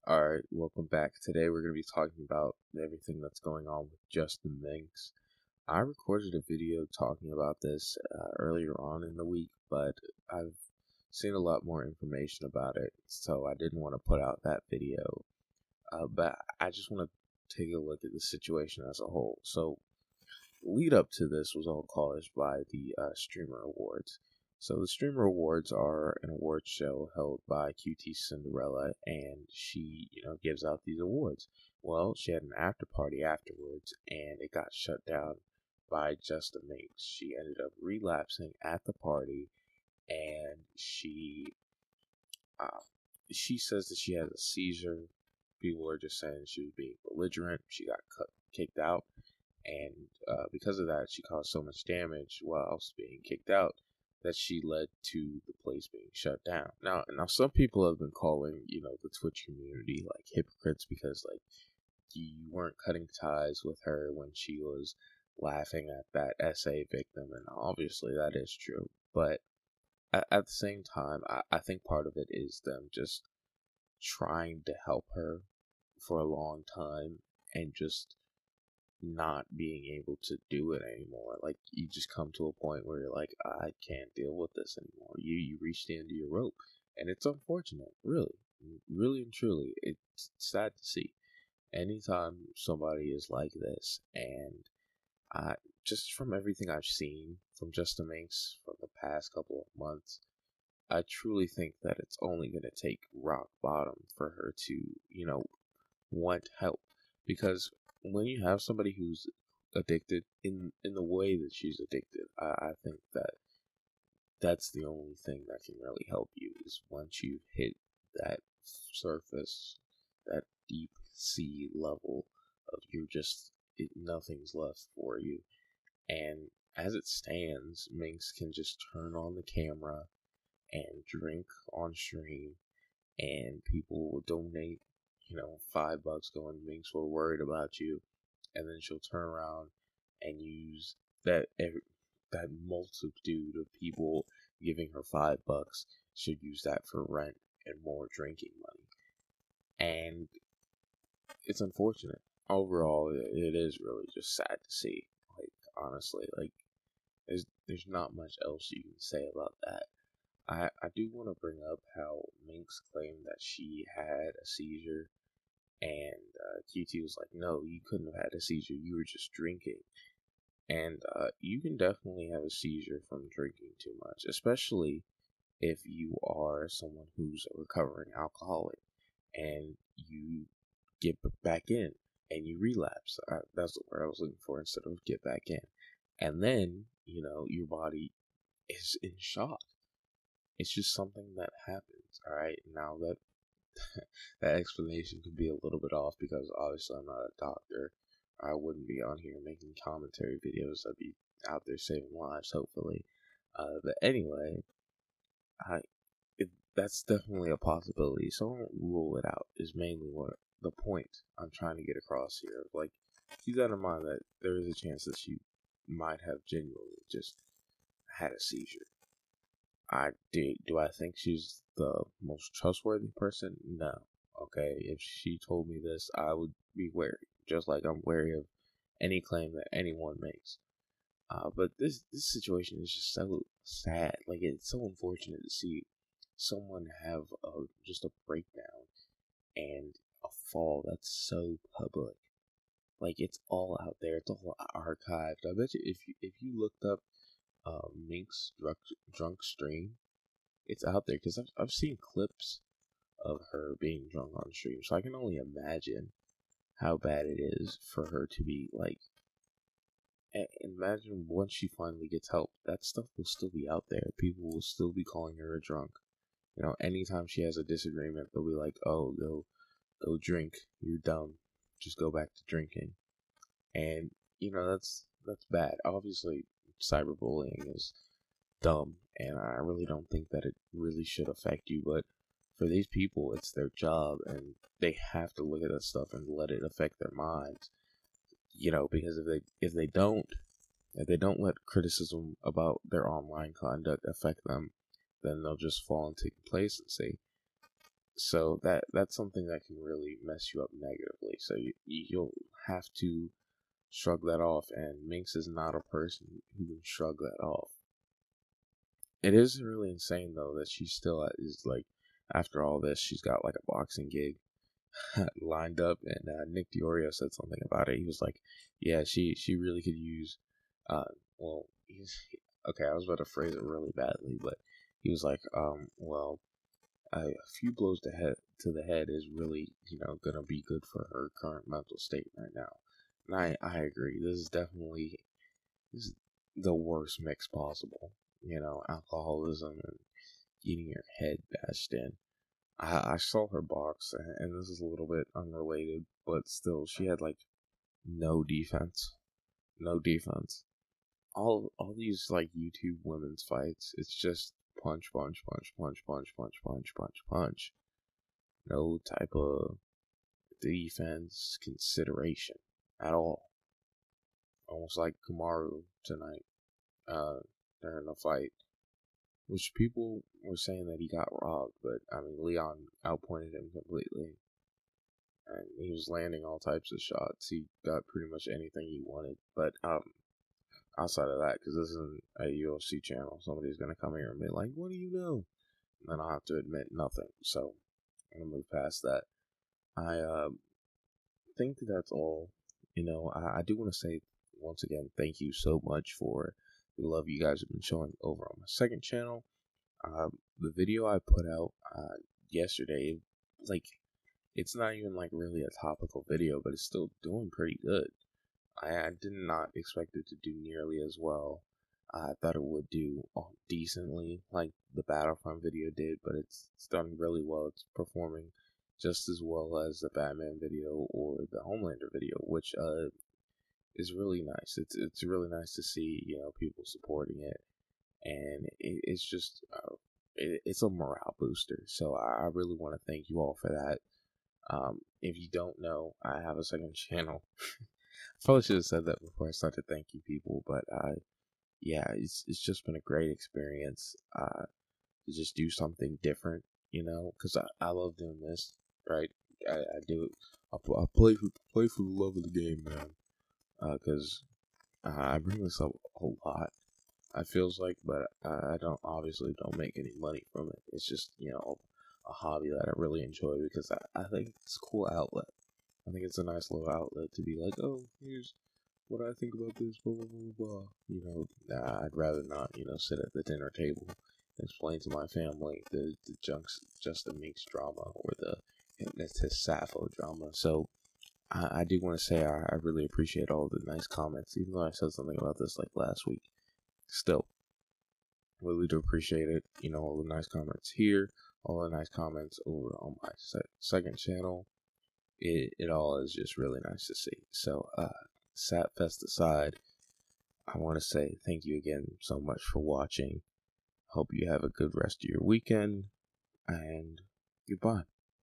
Alright, welcome back. Today we're going to be talking about everything that's going on with JustAMinx. I recorded a video talking about this earlier on in the week, but I've seen a lot more information about it, so I didn't want to put out that video. But I just want to take a look at the situation as a whole. So, lead up to this was all caused by the Streamer Awards. So the Streamer Awards are an award show held by QT Cinderella, and she, gives out these awards. Well, she had an after party afterwards, and it got shut down by JustAMinx. She ended up relapsing at the party, and she says that she has a seizure. People are just saying she was being belligerent. She got kicked out, and because of that, she caused so much damage whilst being kicked out that she led to the place being shut down. Now, some people have been calling, the Twitch community like hypocrites because you weren't cutting ties with her when she was laughing at that SA victim, and obviously that is true. But at the same time, I think part of it is them just trying to help her for a long time and just not being able to do it anymore. Like, you just come to a point where you're like, I can't deal with this anymore. You reach the end of your rope, and it's unfortunate, really and truly. It's sad to see anytime somebody is like this. And just from everything I've seen from JustAMinx from the past couple of months, I truly think that it's only going to take rock bottom for her to, want help. Because when you have somebody who's addicted in the way that she's addicted, I think that that's the only thing that can really help you, is once you've hit that surface, that deep sea level of nothing's left for you. And as it stands, Minx can just turn on the camera and drink on stream, and people will donate, $5 going, Minx, we're worried about you. And then she'll turn around and use that multitude of people giving her $5. She'll use that for rent and more drinking money. And it's unfortunate. Overall, it is really just sad to see. Like, honestly, there's not much else you can say about that. I do want to bring up how Minx claimed that she had a seizure, and QT was like, no, you couldn't have had a seizure, you were just drinking. And you can definitely have a seizure from drinking too much, especially if you are someone who's a recovering alcoholic and you get back in and you relapse. That's the word I was looking for instead of get back in. And then, your body is in shock. It's just something that happens, alright? Now that that explanation could be a little bit off because obviously I'm not a doctor. I wouldn't be on here making commentary videos. I'd be out there saving lives, hopefully. But anyway, that's definitely a possibility. So don't rule it out is mainly what the point I'm trying to get across here. Like, keep that in mind that there is a chance that she might have genuinely just had a seizure. Do I think she's the most trustworthy person? No. Okay, if she told me this, I would be wary, just like I'm wary of any claim that anyone makes. But this situation is just so sad. Like, it's so unfortunate to see someone have just a breakdown and a fall that's so public. Like, it's all out there. It's all archived. I bet you if you looked up Minx drunk stream, it's out there because I've seen clips of her being drunk on stream, so I can only imagine how bad it is for her to be like. Imagine once she finally gets help, that stuff will still be out there. People will still be calling her a drunk. Anytime she has a disagreement, they'll be like, "Oh, go drink. You're dumb. Just go back to drinking." And that's bad. Obviously, cyberbullying is dumb, and I really don't think that it really should affect you. But for these people, it's their job, and they have to look at that stuff and let it affect their minds. Because if they don't let criticism about their online conduct affect them, then they'll just fall into complacency. So that's something that can really mess you up negatively. So you'll have to shrug that off, and Minx is not a person who can shrug that off. It is really insane though that she still is like, after all this, she's got like a boxing gig lined up, and Nick Diorio said something about it. He was like, "Yeah, she really could use, well, okay, I was about to phrase it really badly, but he was like, well, a few blows to the head is really, gonna be good for her current mental state right now." And I agree. This is the worst mix possible. Alcoholism and getting your head bashed in. I saw her box, and this is a little bit unrelated, but still, she had like no defense, no defense. All these like YouTube women's fights, it's just punch, punch, punch, punch, punch, punch, punch, punch, punch. No type of defense consideration at all. Almost like Kamaru tonight, during the fight, which people were saying that he got robbed, but I mean, Leon outpointed him completely, and he was landing all types of shots. He got pretty much anything he wanted, but outside of that, because this isn't a UFC channel, somebody's gonna come here and be like, "What do you know?" And then I'll have to admit nothing. So I'm gonna move past that. I think that's all. I do want to say once again, thank you so much for the love you guys have been showing over on my second channel. The video I put out yesterday, like, it's not even like really a topical video, but it's still doing pretty good. I did not expect it to do nearly as well. I thought it would do decently, like the Battlefront video did, but it's done really well. It's performing just as well as the Batman video or the Homelander video, which is really nice. It's really nice to see people supporting it, and it's just it's a morale booster. So I really want to thank you all for that. If you don't know, I have a second channel. I probably should have said that before I started thanking people, but yeah, it's just been a great experience to just do something different, because I love doing this, right? I do it. I play for the love of the game, man. Because I bring this up a lot. I feels like, but I don't make any money from it. It's just a hobby that I really enjoy because I think it's a cool outlet. I think it's a nice little outlet to be like, oh, here's what I think about this, blah, blah, blah, blah. I'd rather not, sit at the dinner table and explain to my family the JustAMinx drama or the Hypnotist Sappho drama. So I do want to say I really appreciate all the nice comments, even though I said something about this like last week. Still, really do appreciate it. All the nice comments here, all the nice comments over on my second channel. It all is just really nice to see. So, Sapfest aside, I want to say thank you again so much for watching. Hope you have a good rest of your weekend, and goodbye.